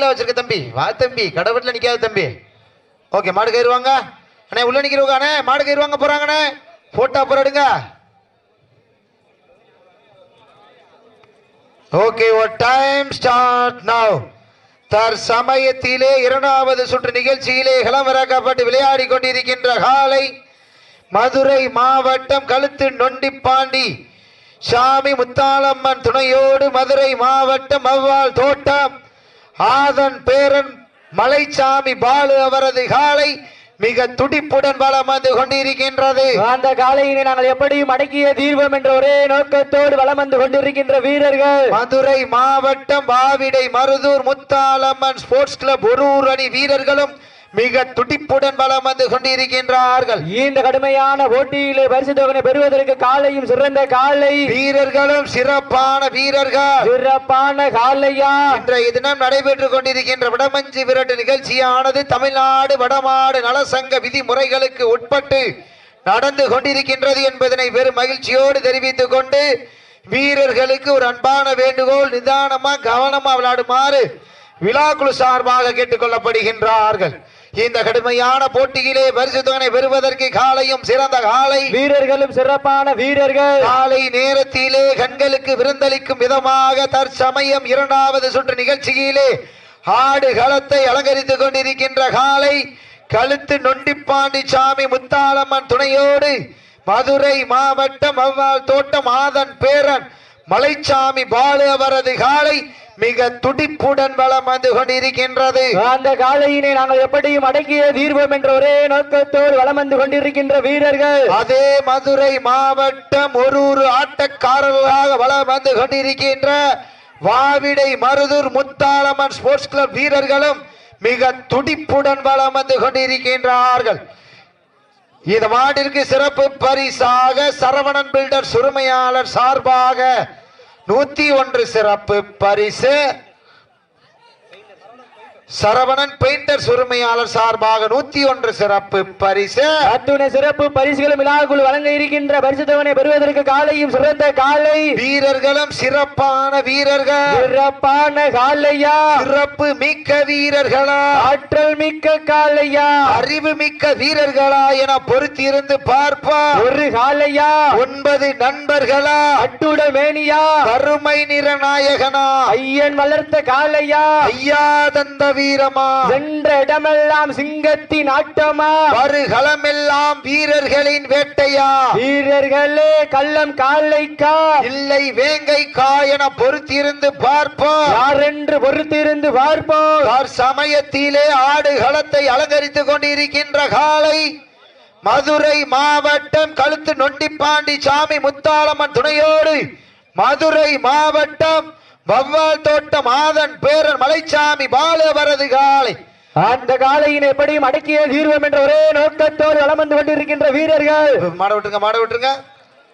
வச்சிருக்க தம்பி, வா தம்பி, கடவுட்ல நிக்காத தம்பி. ஓகே, மாடு கயிறுவாங்க அண்ணே, உள்ள நிக்கிறவங்க அண்ணே, மாடு கயிறுவாங்க போறாங்கண்ணே, போட்டா போறாடுங்க. Okay, time start now. தற்சமயத்திலே இரண்டாவது சுற்று நிகழ்ச்சியிலே களமிறக்கப்பட்டு விளையாடி கொண்டிருக்கின்ற காலை மதுரை மாவட்டம் கழுத்து நொண்டிப்பாண்டி சாமி முத்தாளம்மன் துணையோடு மதுரை மாவட்டம் அவ்வாள் தோட்டம் ஆதன் பேரன் மலைச்சாமி பாலு அவரது காலை மிக துடிப்புடன் வலம் வந்து கொண்டிருக்கின்றது. அந்த காலையினை நாங்கள் எப்படியும் அடக்கிய தீர்வோம் என்ற ஒரே நோக்கத்தோடு வலம் வந்து கொண்டிருக்கின்ற வீரர்கள் மதுரை மாவட்டம் வாவிடை மருதூர் முத்தாளம்மன் ஸ்போர்ட்ஸ் கிளப் ஒரூர் அணி வீரர்களும் மிக துடிப்புடன் வலம் வந்து கொண்டிருக்கின்றார்கள். இந்த கடுமையான போட்டியிலே பரிசு தொகை பெறுவதற்கு காலையும் சிறந்த காலை வீரர்களும் சிறப்பான வீரர்கள், சிறப்பான காலையா இன்றைய தினம் நடைபெற்றுக் கொண்டிருக்கின்ற வடமஞ்சி விரட்டு நிகழ்ச்சியானது தமிழ்நாடு வடமாடு நலசங்க விதிமுறைகளுக்கு உட்பட்டு நடந்து கொண்டிருக்கின்றது என்பதனை பெரும் மகிழ்ச்சியோடு தெரிவித்துக் கொண்டு வீரர்களுக்கு ஒரு அன்பான வேண்டுகோள், நிதானமா கவனமா விளையாடுமாறு விழாக்குழு சார்பாக கேட்டுக் கொள்ளப்படுகின்றார்கள். இந்த கடுமையான போட்டியிலே பரிசு தொகை பெறுவதற்கு காலையும் சிறந்த காலை வீரர்களும் சிறப்பான வீரர்கள் காலை நேரத்திலே கண்களுக்கு விருந்தளிக்கும் விதமாக தற்சமயம் இரண்டாவது சுற்று நிகழ்ச்சியிலே ஆடு களத்தை அலங்கரித்துக் கொண்டிருக்கின்ற காலை கழுத்து நொண்டிப்பாண்டி சாமி முத்தாளம்மன் துணையோடு மதுரை மாவட்டம் அவ்வாள் தோட்டம் ஆதன் பேரன் மலைச்சாமி பாலு அவரது காலை மிக துடிப்புடன் வலம் வந்து கொண்டிருக்கின்றது. அந்த காலையினை நாங்கள் எப்படியும் அடக்கிய தீர்வோம் என்ற ஒரே நோக்கத்தோடு வலம் வந்து கொண்டிருக்கின்ற வீரர்கள் அதே மதுரை மாவட்டம் ஒரு ஆட்டக்காரர்களாக வலம் வந்து கொண்டிருக்கின்ற வாவிடை மருதூர் முத்தாளம்மன் ஸ்போர்ட்ஸ் கிளப் வீரர்களும் மிக துடிப்புடன் வலம் வந்து கொண்டிருக்கின்றார்கள். இந்த மாட்டிற்கு சிறப்பு பரிசாக சரவணன் பில்டர்ஸ் உரிமையாளர் சார்பாக 101 சிறப்பு பரிசு, சரவணன் பெயிண்டர்ஸ் உரிமையாளர் சார்பாக 101 சிறப்பு பரிசு, அத்துணை சிறப்பு பரிசுகளும் விழாக்குழு வழங்க இருக்கின்ற பரிசு தொகை பெறுவதற்கு காலையும் சிறந்த காலை வீரர்களும் சிறப்பான வீரர்கள், சிறப்பான காலையா சிறப்பு மிக்க வீரர்களா, ஆற்றல் மிக்க காலையா, அறிவு மிக்க வீரர்களா என பொறுத்திருந்து பார்ப்பா. ஒரு காலையா 9 நண்பர்களா, அட்டுடல் மேனியா, கருமை நிற நாயகனா, ஐயன் வளர்த்த காலையா, ஐயா தந்த வீரமா, சென்ற இடமெல்லாம் சிங்கத்தின் ஆட்டமா, வருகளமெல்லாம் வீரர்களின் வேட்டையா, வீரர்களே கள்ளம் காலைக்கா இல்லை வேங்கைக்கா என பொறுத்திருந்து பார்ப்போம். யார் என்று பொறுத்திருந்து பார்ப்போம். சமயத்திலே ஆடு களத்தை அலங்கரித்துக் கொண்டிருக்கின்ற காலை மதுரை மாவட்டம் கழுத்து நொண்டிப்பாண்டி சாமி முத்தாளம்மன் துணையோடு மதுரை மாவட்டம் வவ்வால் தோட்டம் ஆதன் பேரன் மலைச்சாமி பாலு அவரது காலை அந்த காலையின் எப்படியும் அடக்கிய தீர்வோம் என்ற ஒரே நோக்கத்தோடு வலம் வந்து கொண்டிருக்கின்ற வீரர்கள் மாட விட்டுருங்க.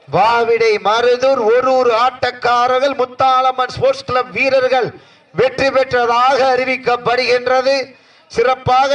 வாவிடை மருதூர் ஒரு ஆட்டக்காரர்கள் முத்தாளம்மன் ஸ்போர்ட்ஸ் கிளப் வீரர்கள் வெற்றி பெற்றதாக அறிவிக்கப்படுகின்றது. சிறப்பாக